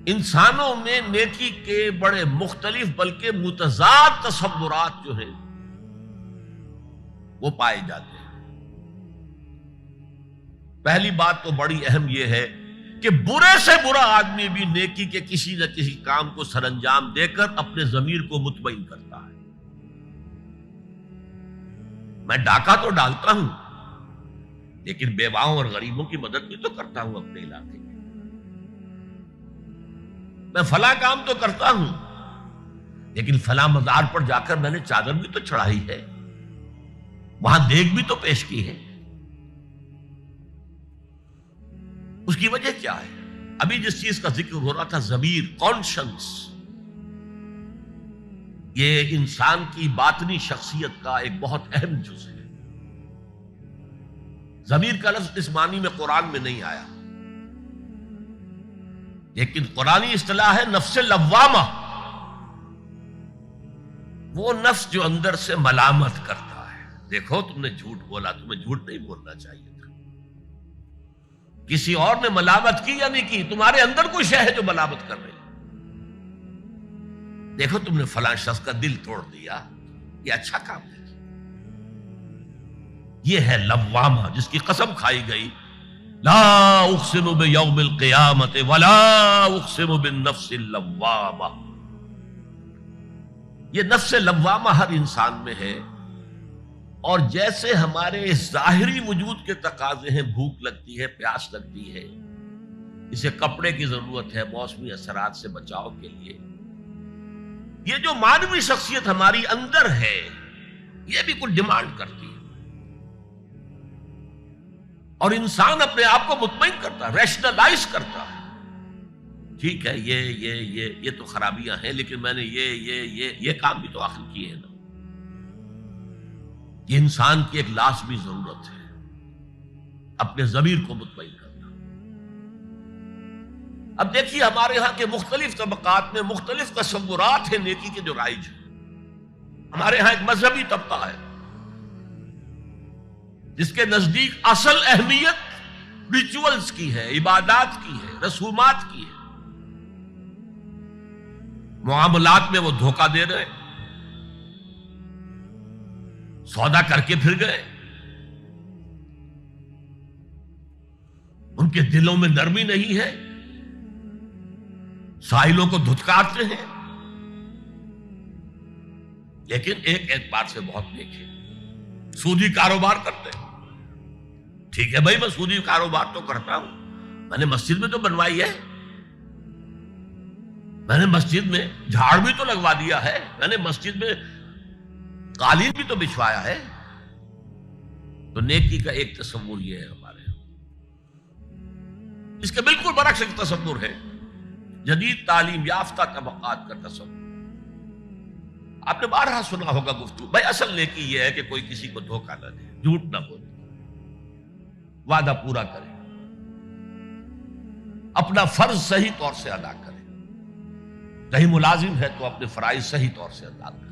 انسانوں میں نیکی کے بڑے مختلف بلکہ متضاد تصورات جو ہیں وہ پائے جاتے ہیں۔ پہلی بات تو بڑی اہم یہ ہے کہ برے سے برا آدمی بھی نیکی کے کسی نہ کسی کام کو سر انجام دے کر اپنے ضمیر کو مطمئن کرتا ہے۔ میں ڈاکہ تو ڈالتا ہوں لیکن بیواؤں اور غریبوں کی مدد بھی تو کرتا ہوں اپنے علاقے میں۔ میں فلاں کام تو کرتا ہوں لیکن فلاں مزار پر جا کر میں نے چادر بھی تو چڑھائی ہے، وہاں دیگ بھی تو پیش کی ہے۔ اس کی وجہ کیا ہے؟ ابھی جس چیز کا ذکر ہو رہا تھا، ضمیر، کانشنس، یہ انسان کی باطنی شخصیت کا ایک بہت اہم جز ہے۔ ضمیر کا لفظ اس معنی میں قرآن میں نہیں آیا، لیکن قرآنی اصطلاح ہے نفس لوامہ، وہ نفس جو اندر سے ملامت کرتا ہے۔ دیکھو تم نے جھوٹ بولا، تمہیں جھوٹ نہیں بولنا چاہیے تھا، کسی اور نے ملامت کی یا نہیں کی، تمہارے اندر کوئی شے ہے جو ملامت کر رہی۔ دیکھو تم نے فلاں شخص کا دل توڑ دیا، یہ اچھا کام نہیں۔ یہ ہے لوامہ جس کی قسم کھائی گئی، لا اقسم بیوم القیامت ولا اقسم بالنفس اللوامہ۔ یہ نفس لوامہ ہر انسان میں ہے، اور جیسے ہمارے ظاہری وجود کے تقاضے ہیں، بھوک لگتی ہے، پیاس لگتی ہے، اسے کپڑے کی ضرورت ہے موسمی اثرات سے بچاؤ کے لیے، یہ جو مانوی شخصیت ہماری اندر ہے یہ بھی کچھ ڈیمانڈ کرتی ہے، اور انسان اپنے آپ کو مطمئن کرتا ہے، ریشنلائز کرتا ہے۔ ٹھیک ہے، یہ تو خرابیاں ہیں، لیکن میں نے یہ کام بھی تو آخر کیے ہیں نا۔ یہ انسان کی ایک لازمی ضرورت ہے، اپنے ضمیر کو مطمئن کرنا۔ اب دیکھیے ہمارے ہاں کے مختلف طبقات میں مختلف تصورات ہیں نیکی کے جو رائج ہیں۔ ہمارے ہاں ایک مذہبی طبقہ ہے جس کے نزدیک اصل اہمیت ریچولز کی ہے، عبادات کی ہے، رسومات کی ہے۔ معاملات میں وہ دھوکہ دے رہے، سودا کر کے پھر گئے، ان کے دلوں میں نرمی نہیں ہے، سائلوں کو دھتکارتے ہیں، لیکن ایک اعتبار سے بہت نیک ہے، سودی کاروبار کرتے ہیں۔ ٹھیک ہے بھائی، میں سودی کاروبار تو کرتا ہوں، میں نے مسجد میں تو بنوائی ہے، میں نے مسجد میں جھاڑ بھی تو لگوا دیا ہے، میں نے مسجد میں قالین بھی تو بچھوایا ہے۔ تو نیکی کا ایک تصور یہ ہے ہمارے، اس کے بالکل برعکس ایک تصور ہے جدید تعلیم یافتہ طبقات کا تصور۔ آپ نے بارہا سنا ہوگا گفتگو، بھائی اصل نیکی یہ ہے کہ کوئی کسی کو دھوکہ نہ دے، جھوٹ نہ بولے، وعدہ پورا کرے، اپنا فرض صحیح طور سے ادا کرے، کہیں ملازم ہے تو اپنے فرائض صحیح طور سے ادا کرے۔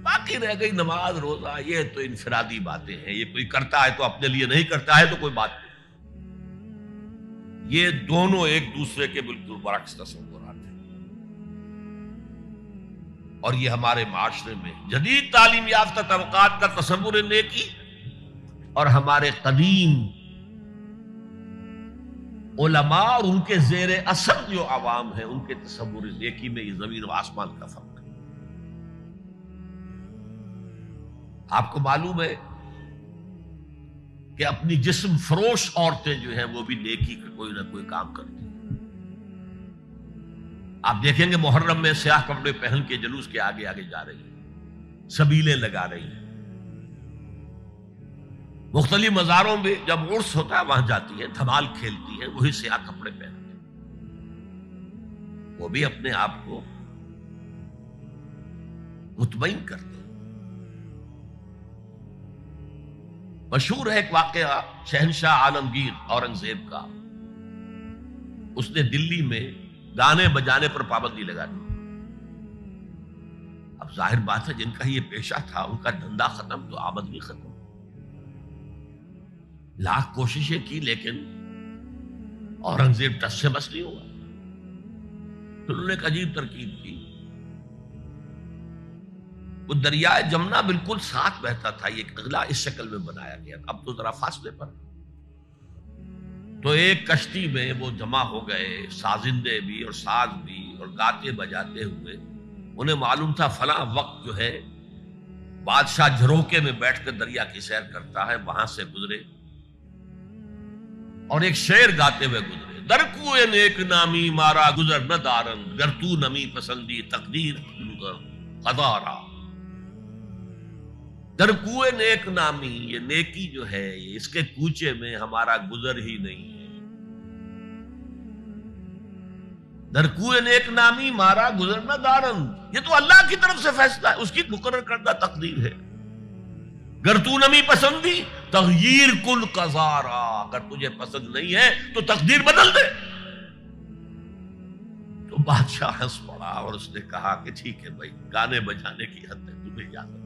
باقی رہ گئی نماز روزہ، یہ تو انفرادی باتیں ہیں، یہ کوئی کرتا ہے تو اپنے لیے، نہیں کرتا ہے تو کوئی بات نہیں۔ یہ دونوں ایک دوسرے کے بالکل برعکس تصورات ہیں، اور یہ ہمارے معاشرے میں جدید تعلیم یافتہ طبقات کا تصور نیکی اور ہمارے قدیم علماء اور ان کے زیر اثر جو عوام ہیں ان کے تصور نیکی میں یہ زمین و آسمان کا فرق ہے۔ آپ کو معلوم ہے کہ اپنی جسم فروش عورتیں جو ہیں وہ بھی نیکی کا کوئی نہ کوئی کام کرتی ہیں۔ آپ دیکھیں گے محرم میں سیاہ کپڑے پہن کے جلوس کے آگے آگے جا رہی ہیں، سبیلیں لگا رہی ہیں، مختلف مزاروں میں جب عرس ہوتا ہے وہاں جاتی ہیں، دھمال کھیلتی ہیں، وہی سیاہ کپڑے پہنتے ہیں، وہ بھی اپنے آپ کو مطمئن کرتے ہیں۔ مشہور ہے ایک واقعہ شہنشاہ عالمگیر اورنگزیب کا، اس نے دلی میں گانے بجانے پر پابندی لگا دی۔ اب ظاہر بات ہے جن کا یہ پیشہ تھا ان کا دھندا ختم تو آمدنی ختم، لاکھ کوششیں کی لیکن اورنگزیب ٹس سے بس نہیں ہوا۔ تو انہوں نے ایک عجیب ترکیب کی. وہ دریائے جمنا بالکل ساتھ بہتا تھا، یہ قلعہ اس شکل میں بنایا گیا، اب تو ذرا فاصلے پر. تو ایک کشتی میں وہ جمع ہو گئے، سازندے بھی اور ساز بھی، اور گاتے بجاتے ہوئے. انہیں معلوم تھا فلاں وقت جو ہے بادشاہ جھروکے میں بیٹھ کر دریا کی سیر کرتا ہے، وہاں سے گزرے اور ایک شعر گاتے ہوئے گزرے. در کوئے نیک نامی مارا گزر نہ دارن، گر تو نمی پسندی تقدیر قدارا. در کوئے نیک نامی، یہ نیکی جو ہے اس کے کوچے میں ہمارا گزر ہی نہیں ہے. در کوئے نیک نامی مارا گزر نہ دارن، یہ تو اللہ کی طرف سے فیصلہ ہے، اس کی مقرر کردہ تقدیر ہے. گر تو نمی پسندی تغییر کل قضارا، اگر تجھے پسند نہیں ہے تو تقدیر بدل دے. تو بادشاہ ہنس پڑا اور اس نے کہا کہ ٹھیک ہے بھائی، گانے بجانے کی حد ہے، تمہیں اجازت.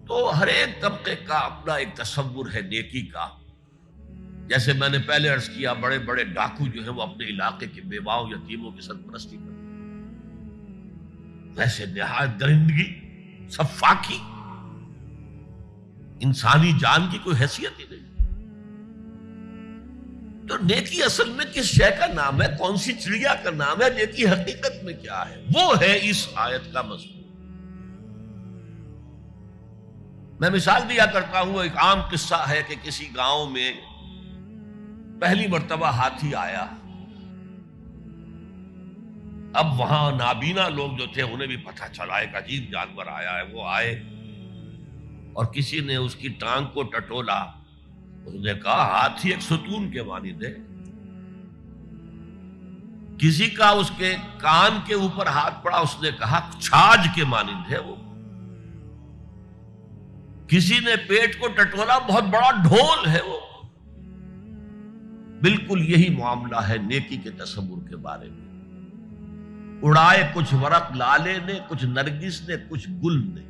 تو ہر ایک طبقے کا اپنا ایک تصور ہے نیکی کا. جیسے میں نے پہلے عرض کیا، بڑے بڑے ڈاکو جو ہیں وہ اپنے علاقے کے بیواؤں یتیموں کی سرپرستی کرتے ہیں. ویسے نہایت درندگی، صفاقی، انسانی جان کی کوئی حیثیت ہی نہیں. تو نیکی اصل میں کس شے کا نام ہے، کون سی چڑیا کا نام ہے، نیکی حقیقت میں کیا ہے، وہ ہے اس آیت کا مضمون. میں مثال دیا کرتا ہوں، ایک عام قصہ ہے کہ کسی گاؤں میں پہلی مرتبہ ہاتھی آیا. اب وہاں نابینا لوگ جو تھے انہیں بھی پتہ چلا ایک عجیب جانور آیا ہے. وہ آئے اور کسی نے اس کی ٹانگ کو ٹٹولا. اس نے کہا ہاتھی ایک ستون کے مانند ہے. کسی کا اس کے کان کے اوپر ہاتھ پڑا، اس نے کہا چھاج کے مانند ہے وہ. کسی نے پیٹ کو ٹٹولا، بہت بڑا ڈھول ہے وہ. بالکل یہی معاملہ ہے نیکی کے تصور کے بارے میں. اڑائے کچھ ورق لالے نے، کچھ نرگس نے، کچھ گل نے.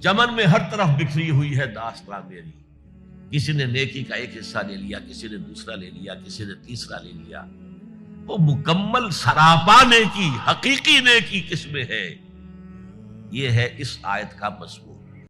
چمن میں ہر طرف بکھری ہوئی ہے داستان میری. کسی نے نیکی کا ایک حصہ لے لیا، کسی نے دوسرا لے لیا، کسی نے تیسرا لے لیا. وہ مکمل سراپا نیکی، حقیقی نیکی کس میں ہے، یہ ہے اس آیت کا مضمون.